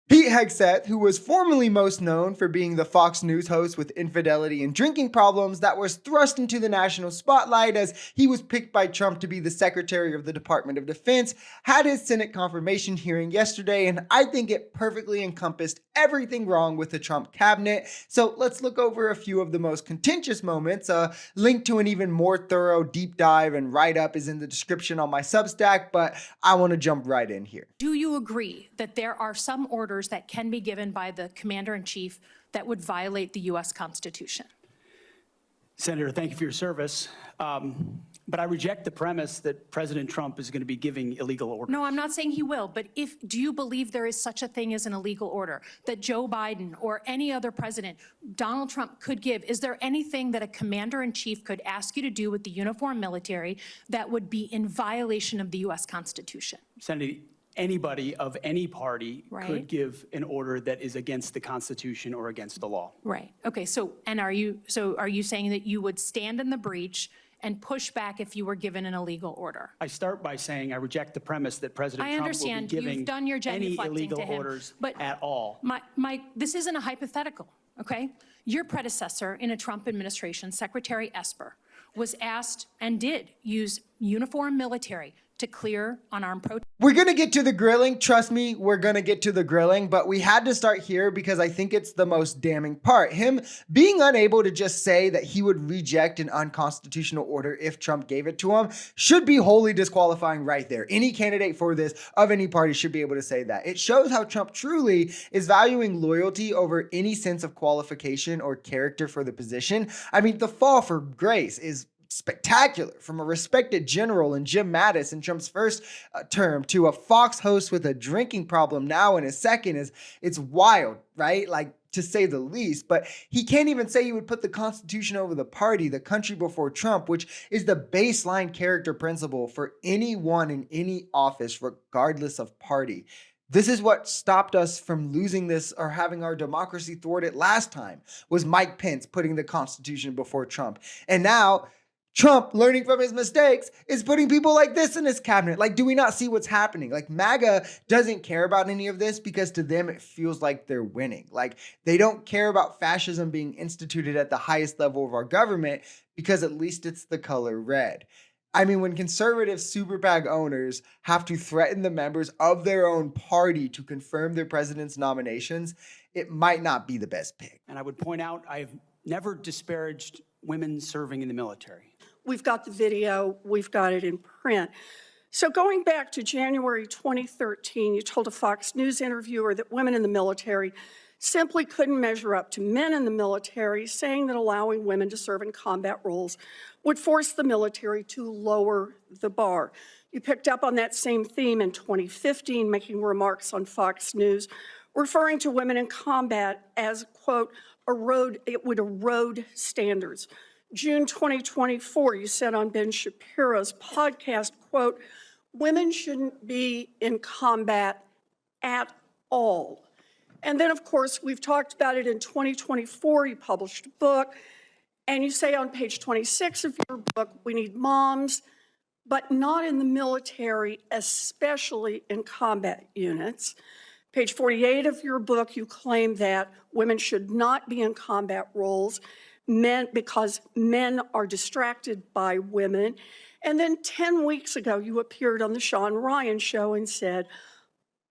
Pete Hegseth, who was formerly most known for being the Fox News host with infidelity and drinking problems that was thrust into the national spotlight as he was picked by Trump to be the Secretary of the Department of Defense, had his Senate confirmation hearing yesterday, and I think it perfectly encompassed everything wrong with the Trump cabinet. So let's look over a few of the most contentious moments. A link to an even more thorough deep dive and write-up is in the description on my Substack, but I want to jump right in here. Do you agree that there are some orders that can be given by the commander-in-chief that would violate the U.S. Constitution? Senator, thank you for your service. But I reject the premise that President Trump is going to be giving illegal orders. No, I'm not saying he will, but do you believe there is such a thing as an illegal order that Joe Biden or any other president, Donald Trump, could give? Is there anything that a commander-in-chief could ask you to do with the uniformed military that would be in violation of the U.S. Constitution? Senator, anybody of any party Right. could give an order that is against the Constitution or against the law. Right. Okay. So are you saying that you would stand in the breach and push back if you were given an illegal order? I start by saying I reject the premise that President I Trump will be understand. giving You've done your any genuflecting illegal to him, orders but at all. This isn't a hypothetical, okay? Your predecessor in a Trump administration, Secretary Esper, was asked and did use uniformed military to clear unarmed protesters. We're going to get to the grilling. Trust me, we're going to get to the grilling, but we had to start here because I think it's the most damning part. Him being unable to just say that he would reject an unconstitutional order if Trump gave it to him should be wholly disqualifying right there. Any candidate for this of any party should be able to say that. It shows how Trump truly is valuing loyalty over any sense of qualification or character for the position. I mean, the fall for grace is spectacular, from a respected general in Jim Mattis in Trump's first term to a Fox host with a drinking problem now in his second. It's wild, right? Like, to say the least. But he can't even say he would put the Constitution over the party, the country before Trump, which is the baseline character principle for anyone in any office, regardless of party. This is what stopped us from losing this or having our democracy thwarted last time, was Mike Pence putting the Constitution before Trump. And now Trump, learning from his mistakes, is putting people like this in his cabinet. Like, do we not see what's happening? Like, MAGA doesn't care about any of this because to them it feels like they're winning. Like, they don't care about fascism being instituted at the highest level of our government because at least it's the color red. I mean, when conservative super PAC owners have to threaten the members of their own party to confirm their president's nominations, it might not be the best pick. And I would point out, I've never disparaged women serving in the military. We've got the video, we've got it in print. So going back to January 2013, you told a Fox News interviewer that women in the military simply couldn't measure up to men in the military, saying that allowing women to serve in combat roles would force the military to lower the bar. You picked up on that same theme in 2015, making remarks on Fox News, referring to women in combat as, quote, it would erode standards. June 2024, you said on Ben Shapiro's podcast, quote, women shouldn't be in combat at all. And then, of course, we've talked about it in 2024. You published a book, and you say on page 26 of your book, we need moms, but not in the military, especially in combat units. Page 48 of your book, you claim that women should not be in combat roles because men are distracted by women. And then 10 weeks ago, you appeared on the Sean Ryan show and said,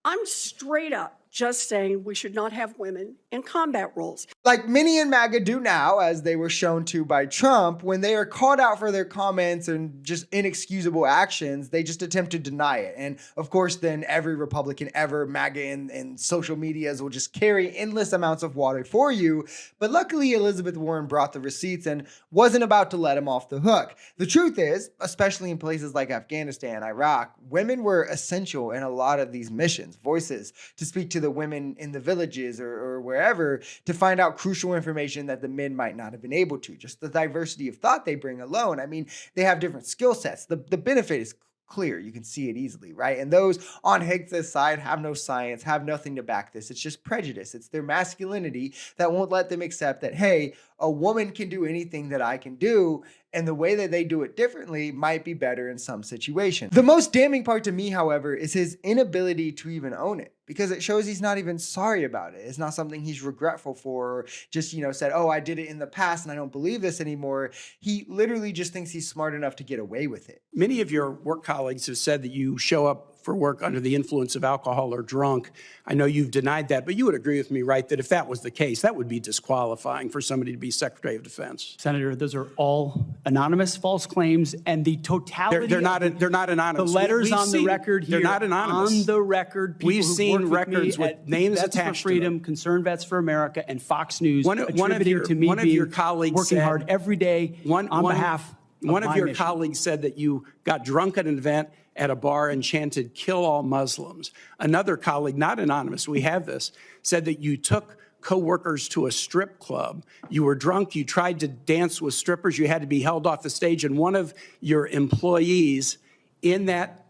I'm straight up just saying we should not have women in combat roles. Like many in MAGA do now, as they were shown to by Trump, when they are called out for their comments and just inexcusable actions, they just attempt to deny it. And of course, then every Republican ever, MAGA and social medias will just carry endless amounts of water for you. But luckily, Elizabeth Warren brought the receipts and wasn't about to let him off the hook. The truth is, especially in places like Afghanistan, Iraq, women were essential in a lot of these missions, voices to speak to the women in the villages or wherever to find out crucial information that the men might not have been able to. Just the diversity of thought they bring alone. I mean, they have different skill sets. The benefit is clear. You can see it easily, right? And those on Hegseth's side have no science, have nothing to back this. It's just prejudice. It's their masculinity that won't let them accept that, hey, a woman can do anything that I can do, And the way that they do it differently might be better in some situations. The most damning part to me, however, is his inability to even own it, because it shows he's not even sorry about it. It's not something he's regretful for, or just, said, oh, I did it in the past and I don't believe this anymore. He literally just thinks he's smart enough to get away with it. Many of your work colleagues have said that you show up for work under the influence of alcohol or drunk. I know you've denied that, but you would agree with me, right, that if that was the case, that would be disqualifying for somebody to be Secretary of Defense. Senator, those are all anonymous false claims, and the totality They're not anonymous. The letters We've on the seen- record here. They're not anonymous. On the record, people We've who've seen worked with records me with at names Vets attached for to Freedom, them. Concerned Vets for America, and Fox News One of attributing your- to me one of being your colleagues working said- hard every day on behalf of One of my your mission. colleagues said that you got drunk at an event at a bar and chanted, "Kill all Muslims." Another colleague, not anonymous, we have this, said that you took co-workers to a strip club. You were drunk, you tried to dance with strippers, you had to be held off the stage, and one of your employees in that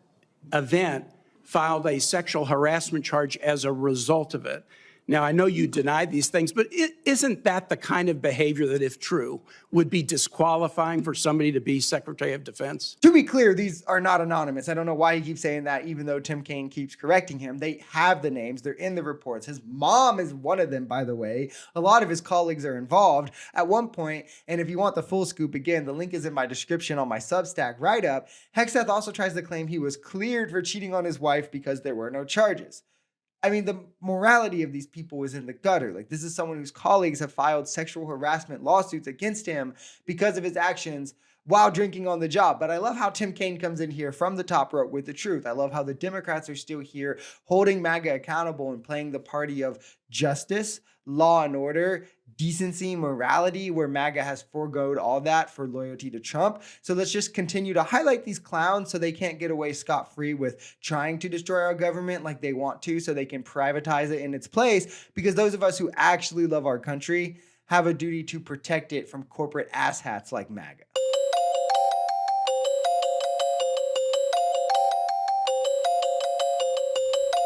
event filed a sexual harassment charge as a result of it. Now, I know you deny these things, but isn't that the kind of behavior that, if true, would be disqualifying for somebody to be Secretary of Defense? To be clear, these are not anonymous. I don't know why he keeps saying that, even though Tim Kaine keeps correcting him. They have the names. They're in the reports. His mom is one of them, by the way. A lot of his colleagues are involved at one point. And if you want the full scoop, again, the link is in my description on my Substack write-up. Hegseth also tries to claim he was cleared for cheating on his wife because there were no charges. I mean, the morality of these people is in the gutter. Like, this is someone whose colleagues have filed sexual harassment lawsuits against him because of his actions while drinking on the job. But I love how Tim Kaine comes in here from the top rope with the truth. I love how the Democrats are still here holding MAGA accountable and playing the party of justice, law and order, decency, morality, where MAGA has foregoed all that for loyalty to Trump. So let's just continue to highlight these clowns so they can't get away scot-free with trying to destroy our government like they want to, so they can privatize it in its place, because those of us who actually love our country have a duty to protect it from corporate asshats like MAGA.